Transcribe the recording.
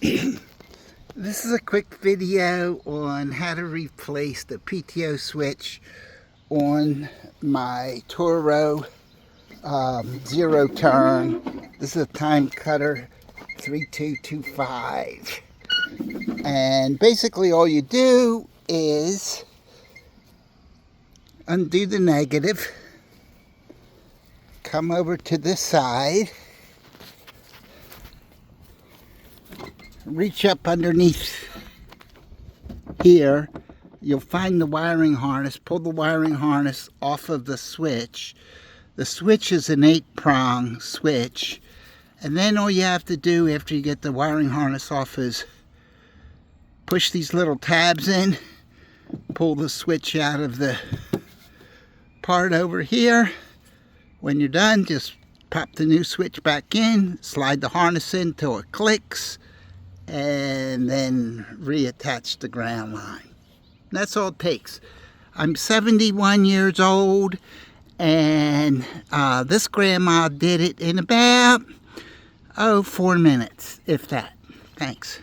This is a quick video on how to replace the PTO switch on my Toro zero turn. This is a TimeCutter 3225. And basically all you do is undo the negative, come over to this side, reach up underneath here, you'll find the wiring harness, pull the wiring harness off of the switch. The switch is an 8-prong switch, and then all you have to do after you get the wiring harness off is push these little tabs in, pull the switch out of the part over here. When you're done, just pop the new switch back in, slide the harness in till it clicks, and then reattach the ground line. That's all it takes. I'm 71 years old, and this grandma did it in about 4 minutes, if that. Thanks.